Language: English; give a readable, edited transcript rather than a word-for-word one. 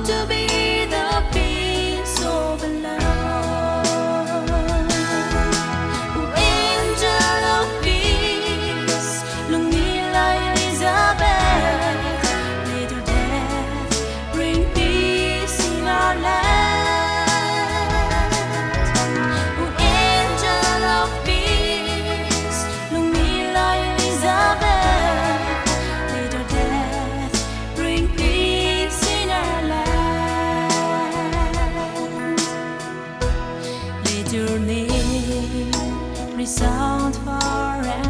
To be the peace of love, angel of peace, Lumila Elizabeth, let your death bring peace in our land. Angel of peace, Lumila Elizabeth, let your death bring peace in our land. Let your name resound far and